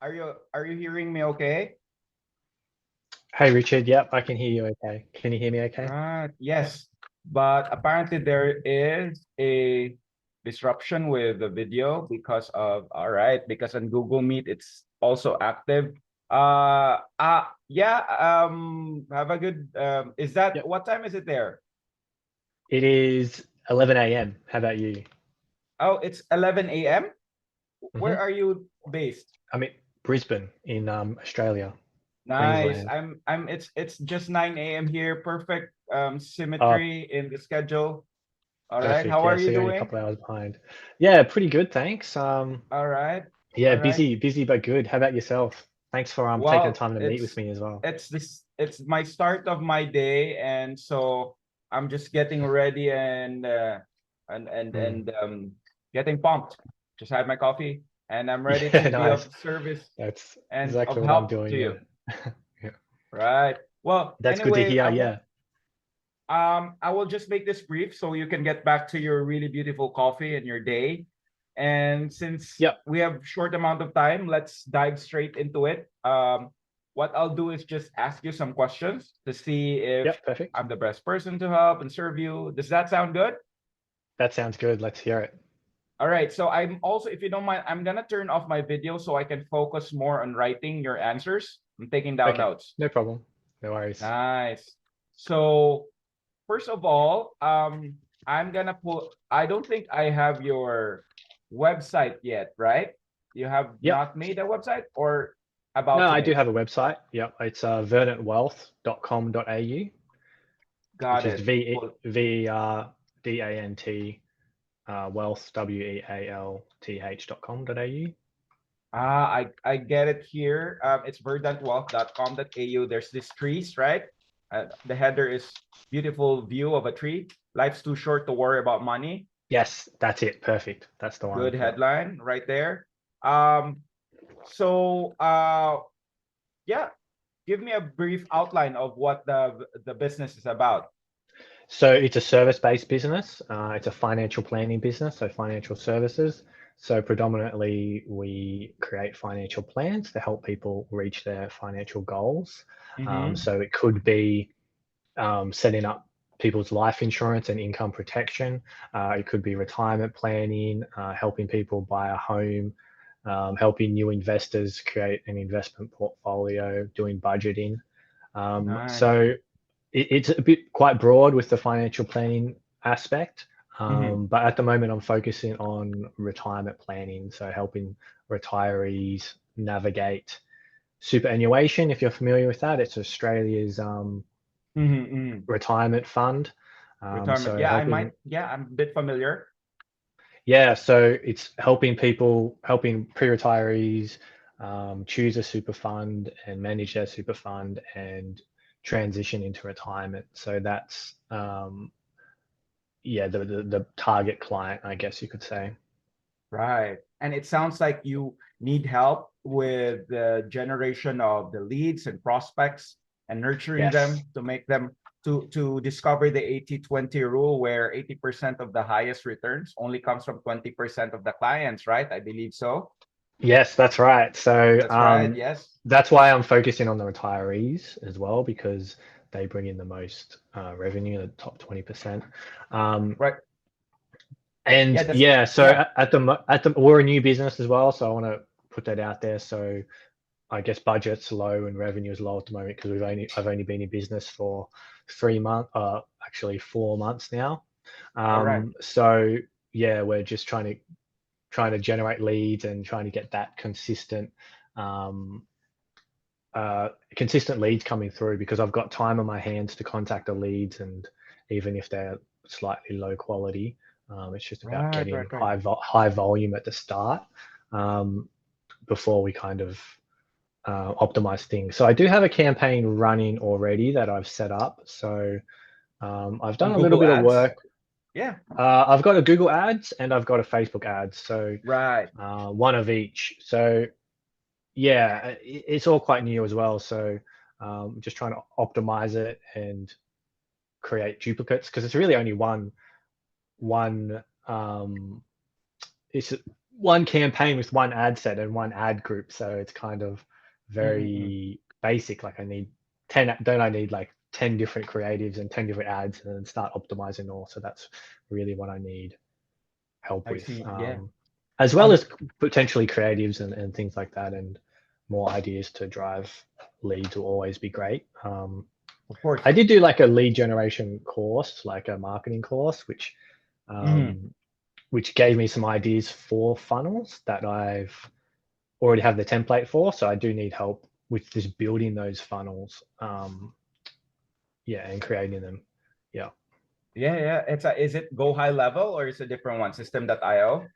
Are you hearing me okay? Hey Richard, yep, I can hear you okay. Can you hear me okay? Right. Yes. But apparently there is a disruption with the video because of all right, because on Google Meet it's also active. Yeah, have a good is that Yep. what time is it there? It is 11 a.m. How about you? Oh, it's 11 a.m. Where Hmm. are you based? I'm in Brisbane in Australia, Nice. Queensland. It's just 9 a.m. here. Perfect Uh, symmetry in the schedule. All right. Perfect. How Yeah, are you so you're only a doing? couple hours behind. Yeah, pretty good, thanks. All right. Yeah, All right. busy but good. How about yourself? Thanks for taking the Well, time to meet with me as well. it's my start of my day, and so I'm just getting ready Mm. and getting pumped. Just had my coffee, and I'm ready Yeah, to be nice. of service That's and of exactly what I'm help to doing. you. Yeah. Yeah. Right. Well, That's good to anyway, hear. Yeah. I will just make this brief so you can get back to your really beautiful coffee and your day. And since Yep. we have short amount of time, let's dive straight into it. What I'll do is just ask you some questions to see if Yep. Perfect. I'm the best person to help and serve you. Does that sound good? That sounds good. Let's hear it. All right. So I'm also, if you don't mind, I'm gonna turn off my video so I can focus more on writing your answers. I'm taking down Okay. notes. No problem. No worries. Nice. So first of all, I'm gonna put. I don't think I have your website yet, right? You have Yep. not made a website or No, about to I do make. have a website. Yep, it's verdantwealth.com.au, which Got is it. Cool. VERDANT wealth WEALTH.com.au. I get it here. It's verdantwealth.com.au. There's this trees, right? The header is beautiful view of a tree. Life's too short to worry about money. Yes, that's it. Perfect. That's the one. Good Yep. headline right there. Um, so yeah, give me a brief outline of what the business is about. So it's a service-based business. It's a financial planning business, so financial services. So predominantly, we create financial plans to help people reach their financial goals. Mm-hmm. So it could be setting up people's life insurance and income protection. It could be retirement planning, helping people buy a home, helping new investors create an investment portfolio, doing budgeting. Nice. So it's a bit quite broad with the financial planning aspect. Mm-hmm. But at the moment, I'm focusing on retirement planning, so helping retirees navigate superannuation. If you're familiar with that, it's Australia's Mm-hmm. Mm-hmm. retirement fund. Retirement. So Yeah, I might. helping, Yeah, I'm a bit familiar. yeah, so it's helping people, helping pre-retirees choose a super fund and manage their super fund and transition into retirement. So that's yeah, the target client, I guess you could say. Right. And it sounds like you need help with the generation of the leads and prospects and nurturing Yes. them to make them to discover the 80/20 rule where 80% of the highest returns only comes from 20% of the clients, right? I believe so. Yes, that's right. So That's right. Yes. that's why I'm focusing on the retirees as well, because they bring in the most revenue, the top 20%. Um, Right. Yeah, and that's yeah, so yeah. we're a new business as well, so I want to put that out there. So I guess budget's low and revenue is low at the moment because I've only been in business for 3 months, actually 4 months now. All right. So yeah, we're just trying to generate leads and trying to get that um, consistent leads coming through because I've got time on my hands to contact the leads, and even if they're slightly low quality, it's just about Right, getting right, right. high volume at the start um, before we kind of optimize things. So I do have a campaign running already that I've set up. So I've done On a little Google bit of Ads. work. Yeah. I've got a Google Ads and I've got a Facebook Ads. So Right. one of each. So yeah, it's all quite new as well. So just trying to optimize it and create duplicates because it's really only one. It's one campaign with one ad set and one ad group. So it's kind of Mm-mm-mm. very basic. Like I need 10, don't I need like 10 different creatives and 10 different ads and then start optimizing all. So that's really what I need help I with. see. Yeah. As well Um, as potentially creatives and things like that. And more ideas to drive leads will always be great. of course. I did do like a lead generation course, like a marketing course, Mm, um, which gave me some ideas for funnels that I've already have the template for. So I do need help with just building those funnels. Yeah, and creating them. Yeah. yeah, yeah. Is it Go High Level or is it a different one? System.io?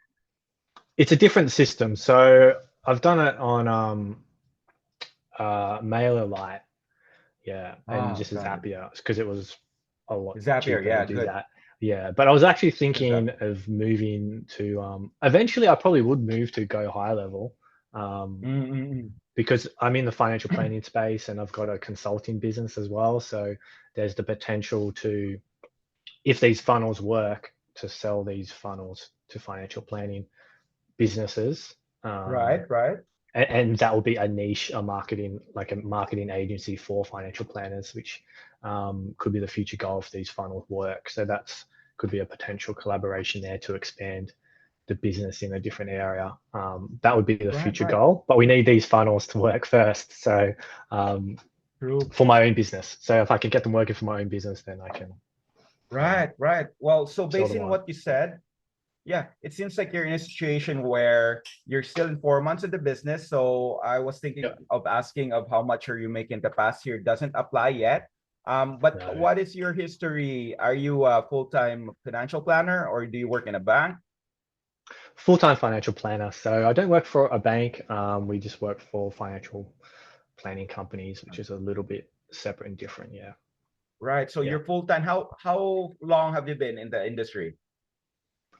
It's a different system. So I've done it on MailerLite. Yeah, and Oh, just got it. Zapier because it was a lot Zapier, cheaper to yeah, do good. that. Yeah, but I was actually Good stuff. thinking of moving to eventually I probably would move to Go High Level um, Mm-mm-mm. because I'm in the financial planning space and I've got a consulting business as well. So there's the potential to, if these funnels work, to sell these funnels to financial planning businesses. Um, Right, right. and that will be a niche, like a marketing agency for financial planners, which could be the future goal if these funnels work. So that's could be a potential collaboration there to expand the business in a different area. That would be the Right, future right. goal, but we need these funnels to work first. So um, True. for my own business. So if I can get them working for my own business, then I can um, Right, right. Well, so sell based them on on. what you said, yeah, it seems like you're in a situation where you're still in 4 months of the business. So I was thinking Yeah. of asking of how much are you making the past year doesn't apply yet. But No. what is your history? Are you a full-time financial planner or do you work in a bank? Full-time financial planner. So I don't work for a bank. We just work for financial planning companies, which is a little bit separate and different. Yeah. Right. So Yeah. you're full-time. How long have you been in the industry?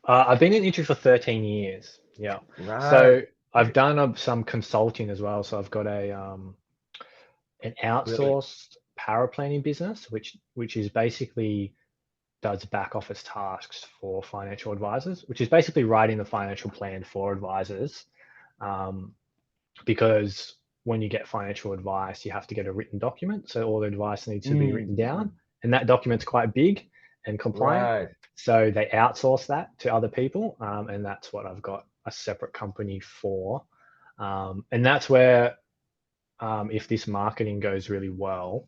I've been in industry for 13 years. Yeah. Right. So I've done some consulting as well. So I've got an Really? outsourced power planning business, which is basically does back office tasks for financial advisors, which is basically writing the financial plan for advisors. Um, because when you get financial advice, you have to get a written document. So all the advice needs to be written down, Mm. and that document's quite big and compliant. Right. So they outsource that to other people, and that's what I've got a separate company for. And that's where, if this marketing goes really well,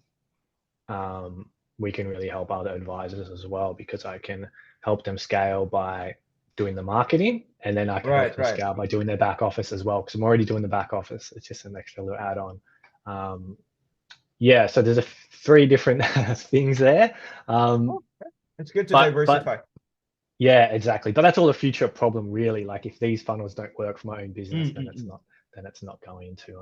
um, we can really help other advisors as well because I can help them scale by doing the marketing and then I can help Right, them right. scale by doing their back office as well because I'm already doing the back office. It's just an extra little add-on. Um, yeah, so there's three different things there. Um, Oh, it's good to but diversify. yeah, exactly. But that's all a future problem, really. Like if these funnels don't work for my own business, Mm. then it's not going to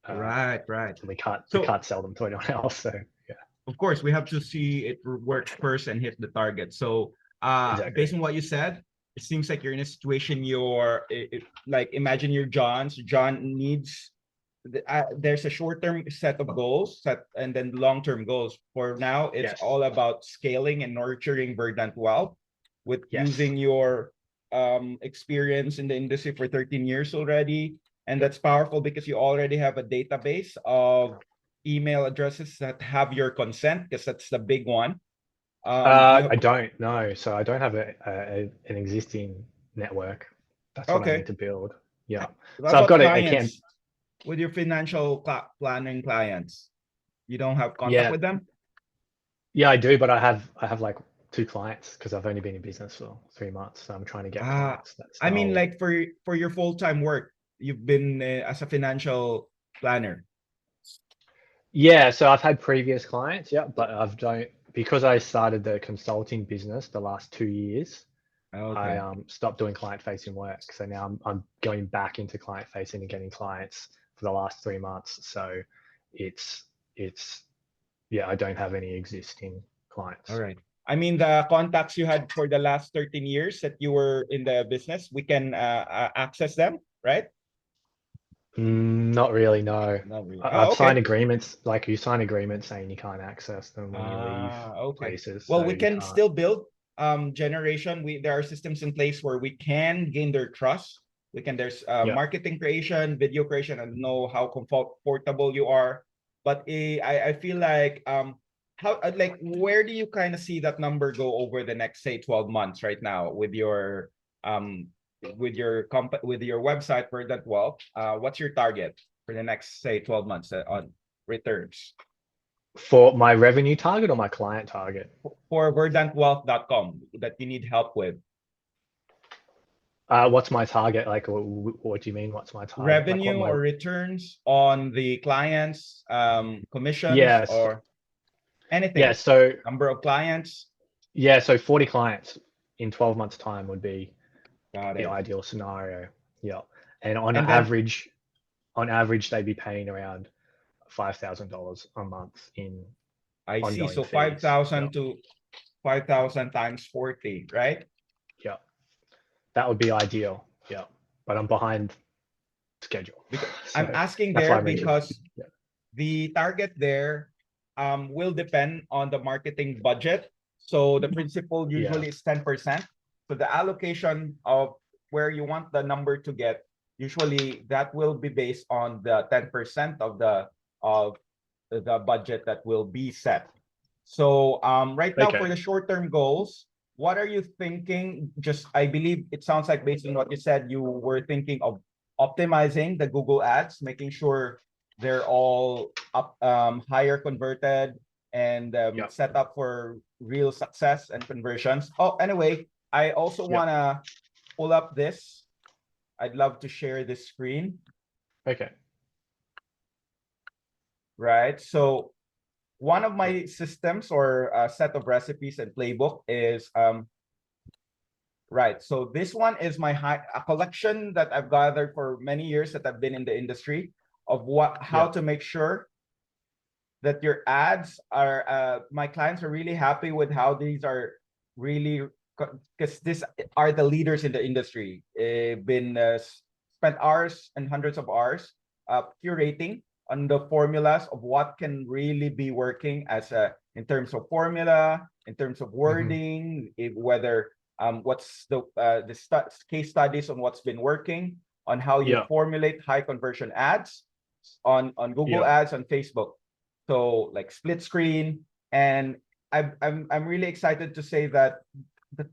uh, Right, right. we So can't sell them to anyone else. So yeah, of course we have to see it work first and hit the target. So exactly. based on what you said, it seems like you're in a situation like imagine you're John. So John needs there's a short-term set of goals set and then long-term goals. For now, it's Yes. all about scaling and nurturing verdant wealth with Yes. using your experience in the industry for 13 years already. And Yep. that's powerful because you already have a database of email addresses that have your consent, because that's the big one. You have I don't know. So I don't have an existing network. That's what I need okay. to build. Yeah. What So I've about got a camp. clients with your financial planning clients? You don't have contact Yeah. with them? Yeah, I do, but I have like two clients because I've only been in business for 3 months. So I'm trying to get Ah, clients. That's I the mean, whole. like for your full-time work, you've been as a financial planner. Yeah. So I've had previous clients. Yeah. But I've don't, because I started the consulting business the last 2 years, I Okay. stopped doing client facing work. So now I'm going back into client facing and getting clients for the last 3 months. So it's, it's, yeah, I don't have any existing All clients. right. I mean, the contacts you had for the last 13 years that you were in the business, we can access them, right? Not really, no. Not really. I've Oh, signed okay. agreements, like you sign agreements saying you can't access them when you leave Okay. places, Well, so we you can can't. still build generation, there are systems in place where we can gain their trust. There's Yeah. marketing creation, video creation, and know how comfortable you are. But I feel like how like where do you kind of see that number go over the next, say, 12 months right now with your with your website for that wealth? What's your target for the next, say, 12 months on returns For my revenue target or my client target? for verdantwealth.com that you need help with? What's my target? Like, what do you mean? What's my target? Like, what Revenue my or returns on the clients, commissions, yes, or yeah. anything, So number of clients. yeah, so 40 clients in 12 months' time would be Got the it. ideal scenario. Yeah, and And then on average, they'd be paying around $5,000 a month in I see. ongoing So fees. Yeah, 5,000 to 5,000 times 40, right? yeah, that would be ideal. Yeah, but I'm behind schedule, Because so I'm asking that's why there I'm ringing. because Yeah, the target there will depend on the marketing budget. So the principal yeah, usually is 10%. So the allocation of where you want the number to get, usually that will be based on the 10% of the budget that will be set. So right now for okay, the short-term goals, what are you thinking? Just, I believe it sounds like based on what you said, you were thinking of optimizing the Google ads, making sure they're all up, higher converted and yeah, set up for real success and conversions. Oh, anyway, I also yeah, want to pull up this. I'd love to share this screen, okay, right? So one of yeah, my systems or set of recipes and playbook is right. So this one is a collection that I've gathered for many years that I've been in the industry of how yeah, to make sure that your ads are my clients are really happy with how these are really, because these are the leaders in the industry. Been spent hours and hundreds of hours curating on the formulas of what can really be working as a in terms of formula, in terms of hmm, wording, whether what's the case studies on what's been working, on how you yeah, formulate high conversion ads on Google yeah, Ads, on Facebook. So like split screen, and I'm really excited to say that the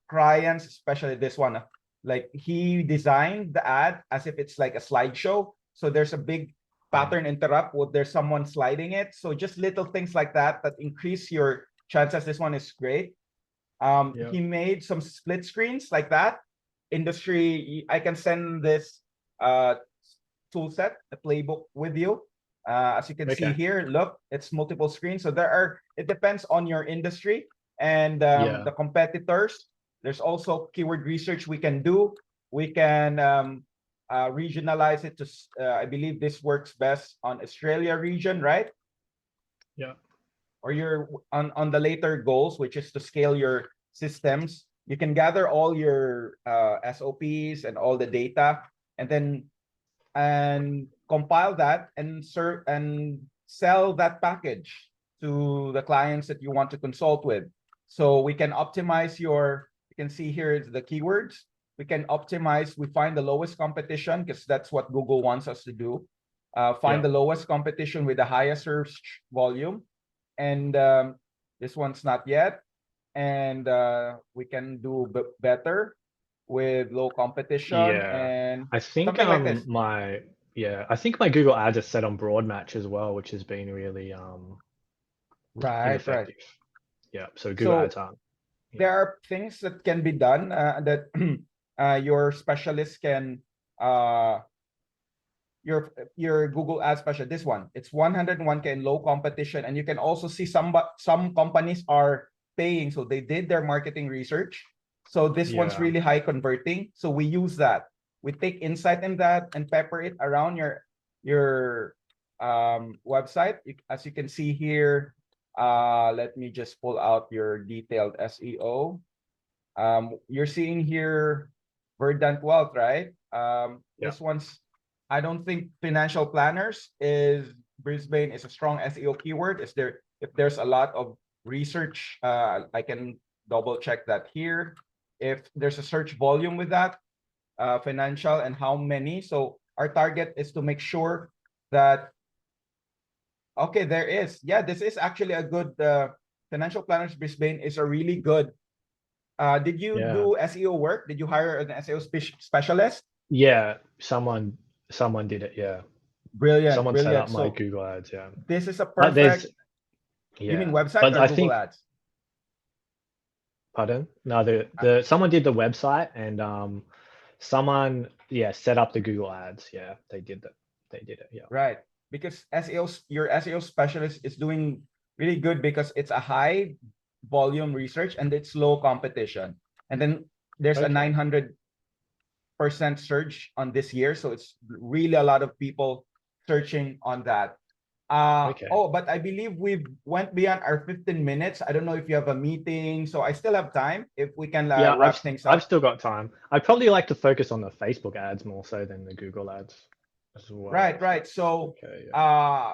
clients, especially this one, like he designed the ad as if it's like a slideshow. So there's a big mm, pattern interrupt with there's someone sliding it. So just little things like that that increase your chances. This one is great. yeah, He made some split screens like that. Industry, I can send this uh tool set, the playbook with you. As you can see okay, here, look, it's multiple screens. So it depends on your industry and yeah, the competitors. There's also keyword research we can do. We can regionalize it to, I believe this works best on Australia region, right? yeah, Or you're on the later goals, which is to scale your systems. You can gather all your SOPs and all the data, and then compile that and sell that package to the clients that you want to consult with. So we can optimize you can see here is the keywords. We can optimize, we find the lowest competition because that's what Google wants us to do. Find yeah, the lowest competition with the highest search volume. And this one's not yet. And we can do better with low competition yeah. and I think something like this. I think my Google Ads are set on broad match as well, which has been really Right, right. ineffective. Yeah, so Google Ads So aren't. Yeah, there are things that can be done that your specialist can uh your Google Ads special. This one, it's 101K in low competition, and you can also see some companies are paying, so they did their marketing research. So this one's yeah, really high converting. So we use that. We take insight in that and pepper it around your website. As you can see here, let me just pull out your detailed SEO. You're seeing here Verdant Wealth, right? yeah, This one's, I don't think financial planners is Brisbane is a strong SEO keyword. Is there, if there's a lot of research, I can double check that here. If there's a search volume with that, financial and how many. So our target is to make sure that, okay, there is. Yeah, this is actually a good, Financial Planners Brisbane is a really good. Did you Yeah. do SEO work? Did you hire an SEO specialist? Yeah. Someone did it. Yeah. Brilliant, Someone set brilliant. up my So Google ads. Yeah. this is a But there's, perfect, you mean yeah, website but or I Google think, Ads? pardon? No, the someone did the website and someone, yeah, set up the Google ads. Yeah, they did that. They did it. Yeah. Right. Because your SEO specialist is doing really good because it's a high volume research and it's low competition. And then there's a Okay. 900% surge on this year. So it's really a lot of people searching on that. Okay. Oh, but I believe we've went beyond our 15 minutes. I don't know if you have a meeting, so I still have time if we can Yeah, wrap things I've up. still got time. I'd probably like to focus on the Facebook ads more so than the Google ads as well. Right, right. So, Okay. Yeah.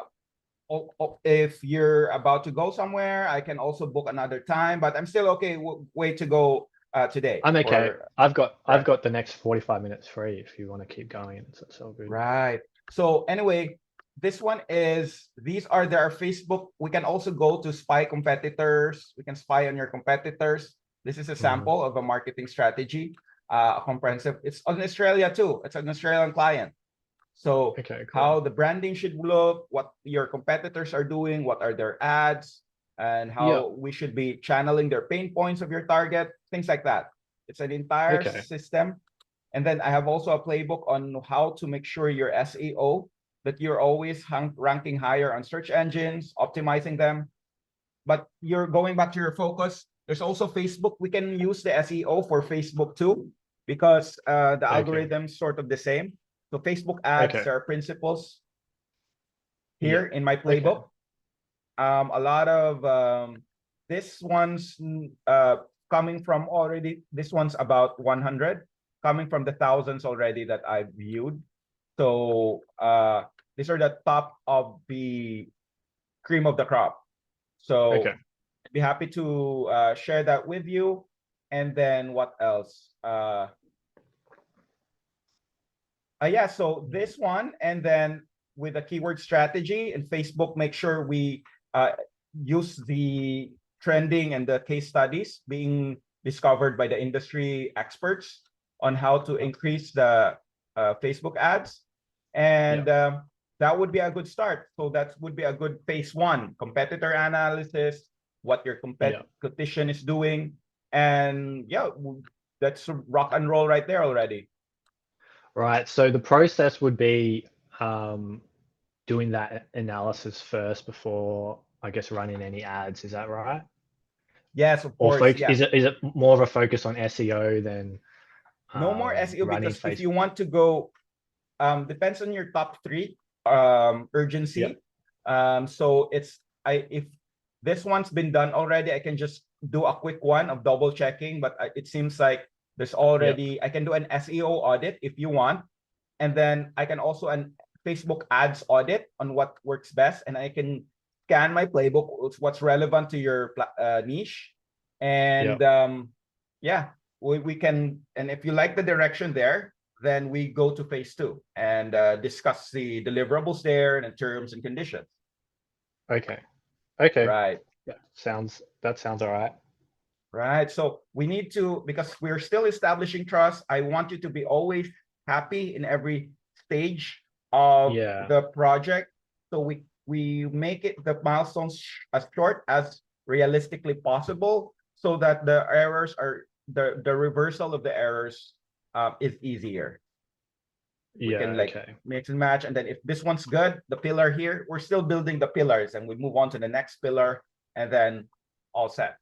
if you're about to go somewhere, I can also book another time, but I'm still okay. Way to go today. I'm okay. For I've right, got the next 45 minutes free if you want to keep going. It's all good. right. So anyway, this one is these are their Facebook. We can also go to spy competitors. We can spy on your competitors. This is a Mhm. sample of a marketing strategy, a comprehensive. It's on Australia too. It's an Australian client. So Okay, cool. how the branding should look, what your competitors are doing, what are their ads, and Yeah. how we should be channeling their pain points of your target, things like that. It's an entire Okay. system. And then I have also a playbook on how to make sure your SEO, that you're always ranking higher on search engines, optimizing them. But you're going back to your focus. There's also Facebook. We can use the SEO for Facebook too, because the Okay. algorithm's sort of the same. So Facebook ads Okay. are principles Yeah. here in my Okay. playbook. A lot of this one's coming from already. This one's about 100, coming from the thousands already that I've viewed. So these are the top of the cream of the crop. Okay. So be happy to share that with you. And then what else? Yeah, so this one, and then with a keyword strategy and Facebook, make sure we use the trending and the case studies being discovered by the industry experts on how to increase the Facebook ads. Yeah. And that would be a good start. So that would be a good phase one, competitor analysis, what your Yeah. competition is doing. And yeah, that's rock and roll right there already. Right. So the process would be doing that analysis first before, I guess, running any ads. Is that right? Yes, of Or course. focus, Yeah. is it more of a focus on SEO than No more SEO running because if you Facebook? want to go, depends on your top three Yeah. urgency. So it's if this one's been done already, I can just do a quick one of double checking, but it seems like there's Yeah. already, I can do an SEO audit if you want. And then I can also an Facebook ads audit on what works best. And I can scan my playbook, what's relevant to your niche. Yeah. And yeah, we can, and if you like the direction there, then we go to phase two and discuss the deliverables there and the terms and conditions. Okay. Okay. Right. That sounds all right. Right. So we need to, because we're still establishing trust, I want you to be always happy in every stage of Yeah. the project. So we make it the milestones as short as realistically possible so that the errors are the reversal of the errors is easier. We Yeah. can like Okay. mix and match. And then if this one's good, the pillar here, we're still building the pillars and we move on to the next pillar and then all set.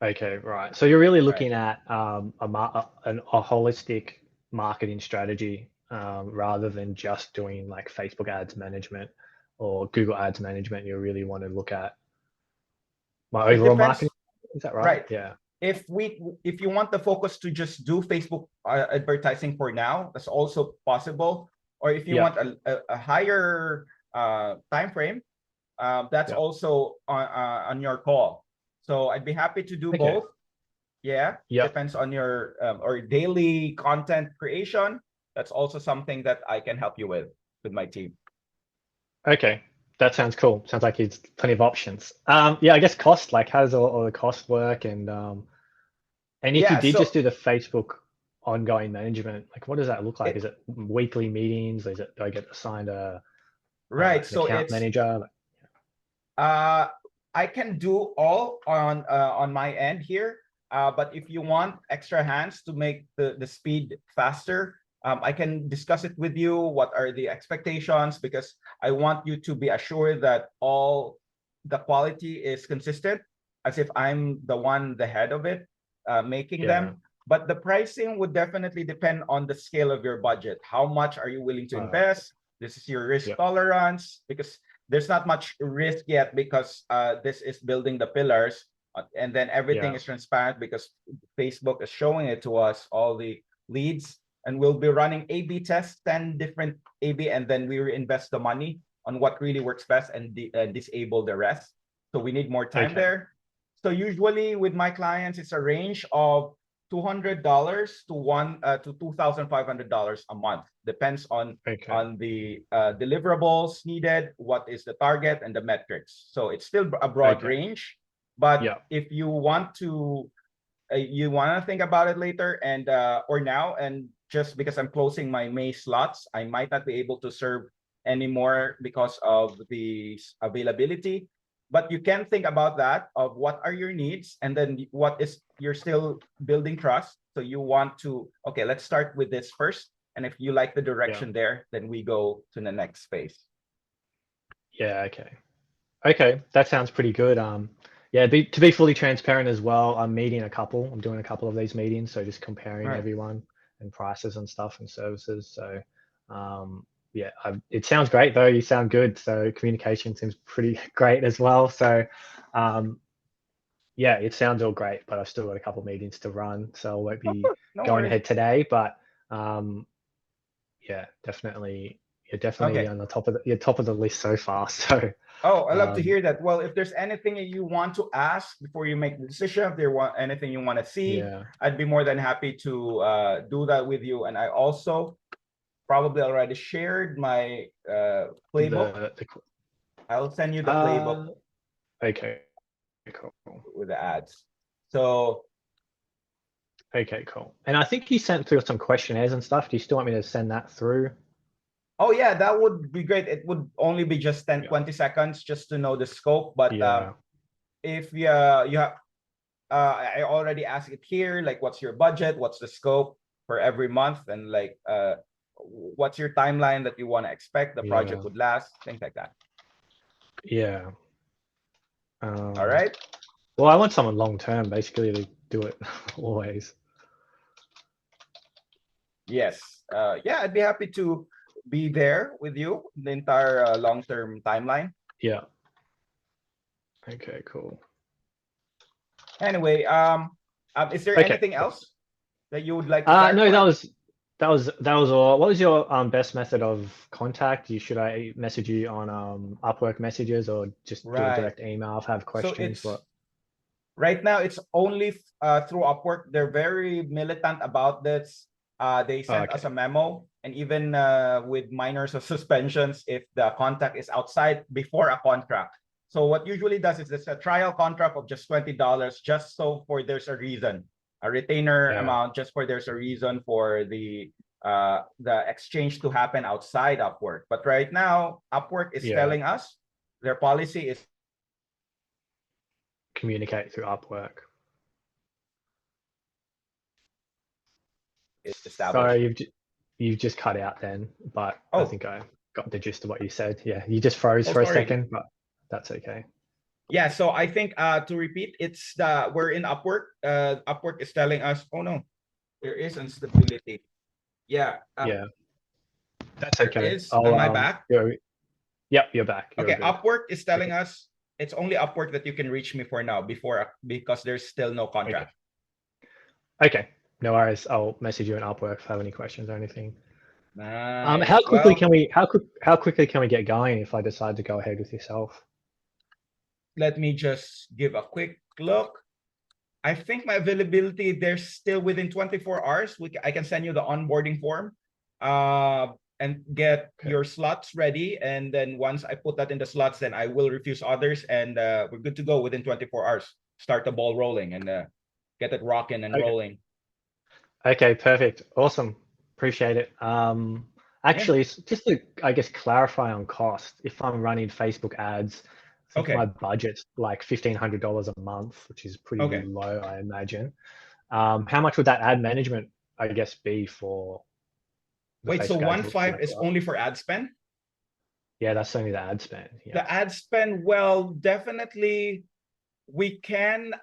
Okay. Right. So you're really Right. looking at a holistic marketing strategy rather than just doing like Facebook ads management or Google ads management. You really want to look at my It overall depends. marketing. Is that right? Right. Yeah. If you want the focus to just do Facebook advertising for now, that's also possible. Or if you Yeah. want a higher time frame, that's Yeah. also on your call. So I'd be happy to do Okay. both. Yeah, Yep. depends on your or daily content creation. That's also something that I can help you with my team. Okay. That sounds cool. Sounds like it's plenty of options. Yeah, I guess cost, like how does all the cost work? And if you Yeah, did just so do the Facebook ongoing management, like what does that look like? it Is it weekly meetings? Is it, do I get assigned right. an So account it's manager? Like, uh I can do all on my end here. But if you want extra hands to make the speed faster, I can discuss it with you. What are the expectations? Because I want you to be assured that all the quality is consistent, as if I'm the head of it, making yeah. them. But the pricing would definitely depend on the scale of your budget. How much are you willing to Uh, invest? This is your risk yeah. tolerance, because there's not much risk yet, because this is building the pillars, and then everything Yeah. is transparent because Facebook is showing it to us, all the leads, and we'll be running A/B tests, 10 different A/B, and then we reinvest the money on what really works best and disable the rest. So we need more time Okay. there. So usually with my clients, it's a range of $200 to $2,500 a month. Depends Okay. on the deliverables needed, what is the target, and the metrics. So it's still a broad Okay. range, but Yeah. if you want to think about it later and or now, and just because I'm closing my May slots, I might not be able to serve anymore because of the availability. But you can think about that, of what are your needs, and then what is, you're still building trust. So you want to, okay, let's start with this first. And if you like the Yeah. direction there, then we go to the next phase. Yeah. Okay. Okay. That sounds pretty good. Yeah, to be fully transparent as well, I'm meeting a couple. I'm doing a couple of these meetings, so just comparing Right. everyone and prices and stuff and services. So, yeah, it sounds great though. You sound good. So communication seems pretty great as well. So, um, yeah, it sounds all great, but I've still got a couple meetings to run, so I won't be No going worries. ahead today. But um, yeah, definitely, you're definitely Okay. on the top of you're top of the list so far. So, Oh, I love to um, hear that. Well, if there's anything that you want to ask before you make the decision, if there want anything you want to see, yeah, I'd be more than happy to do that with you. And I also probably already shared my playbook. the I'll send you the playbook uh, okay, cool. with the ads. So, Okay, cool. And I think you sent through some questionnaires and stuff. Do you still want me to send that through? oh yeah, that would be great. It would only be just 10, Yeah. 20 seconds just to know the scope. But Yeah. if you have, I already asked it here, like what's your budget, what's the scope for every month, and like what's your timeline that you want to expect the project Yeah. would last, things like that. Yeah. All Um, right. well, I want someone long term, basically, to do it always. Yes. Yeah, I'd be happy to be there with you the entire long-term timeline. Yeah. Okay, cool. Anyway, is there Okay, anything cool. else that you would like to No, clarify? that was all. What was your best method of contact? Should I message you on Upwork messages or just do a Right. direct email if I have So questions? it's What? right now it's only through Upwork. They're very militant about this. They Oh, sent us a okay. memo, and even with minors of suspensions if the contract is outside before a contract. So what usually does is it's a trial contract of just $20, just so for there's a reason, a retainer Yeah. amount, just for there's a reason for the exchange to happen outside Upwork. But right now, Upwork is Yeah. telling us their policy Communicate through Upwork. is Sorry, established. you've just cut out then, but I Oh, think I got the gist of what you said. Yeah, you just froze oh, for a sorry. second, but that's okay. Yeah, so I think to repeat, it's we're in Upwork. Upwork is telling us, oh no, there is instability. Yeah, Yeah, that's there okay. is. I'll Am I back? yep, you're back. You're Okay, good. Upwork is Okay. telling us it's only Upwork that you can reach me for now, before, because there's still no Okay. contract. Okay. No worries. I'll message you on Upwork if I have any questions or anything. Nice. Well, How quickly can we get going if I decide to go ahead with yourself? let me just give a quick look. I think my availability, they're still within 24 hours. I can send you the onboarding form and get Okay. your slots ready. And then once I put that in the slots, then I will refuse others, and we're good to go within 24 hours. Start the ball rolling and get it rocking and Okay. rolling. Okay, perfect. Awesome. Appreciate it. Actually, just to, I guess, clarify on cost, if I'm running Facebook ads, I think Okay. my budget's like $1,500 a month, which is pretty Okay. low, I imagine. How much would that ad management, I guess, be for the Wait, so Facebook ads? 1.5 is only for ad spend? Yeah, that's only the ad spend. Yeah. The ad spend, well, definitely we can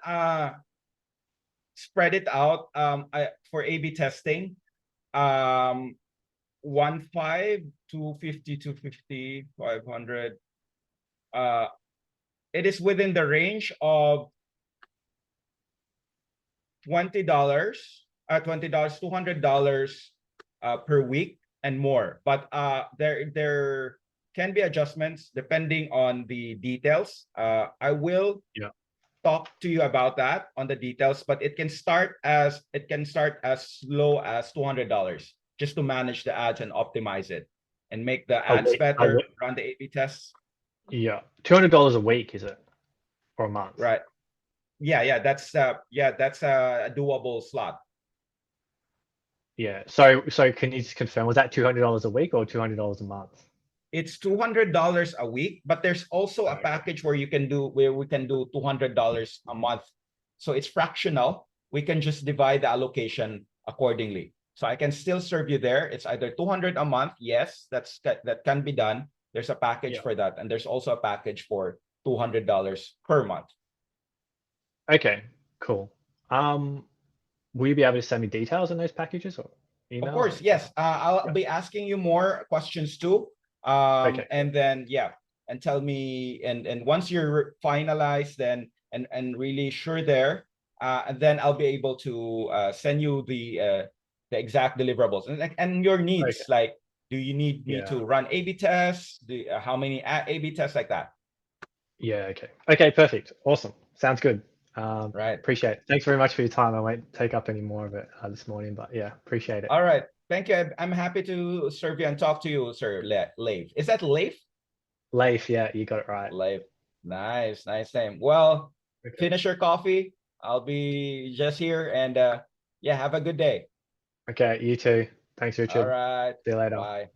spread it out for A/B testing. 1.5, 250, 250, 500. It is within the range of $20, $200 per week and more. But there can be adjustments depending on the details. I will talk to you about that on the details, but it can start as low as $200 just to manage the ads and optimize it and make the A ads week, better, run the A/B tests. yeah. $200 a week, is it? Or a month? Right. Yeah, that's a doable slot. Yeah. So can you just confirm, was that $200 a week or $200 a month? It's $200 a week, but there's also a package where we can do $200 a month. So it's fractional. We can just divide the allocation accordingly. So I can still serve you there. It's either 200 a month. Yes, that can be done. There's a package for that, and there's also a package for $200 per month. Okay, cool. Will you be able to send me details on those packages or email? Of course, yes. I'll be asking you more questions too. And then and tell me, and once you're finalized, then and really sure there, and then I'll be able to send you the exact deliverables and your needs. Like, do you need me to run A/B tests? How many A/B tests like that? Yeah. Okay. Perfect. Awesome. Sounds good. Right. Appreciate it. Thanks very much for your time. I won't take up any more of it this morning, but yeah, appreciate it. All right. Thank you. I'm happy to serve you and talk to you, sir. Leif. Is that Leif? Leif, yeah, you got it right. Leif. Nice name. Well, finish your coffee. I'll be just here, and have a good day. Okay, you too. Thanks, Richard. All right. See you later. Bye.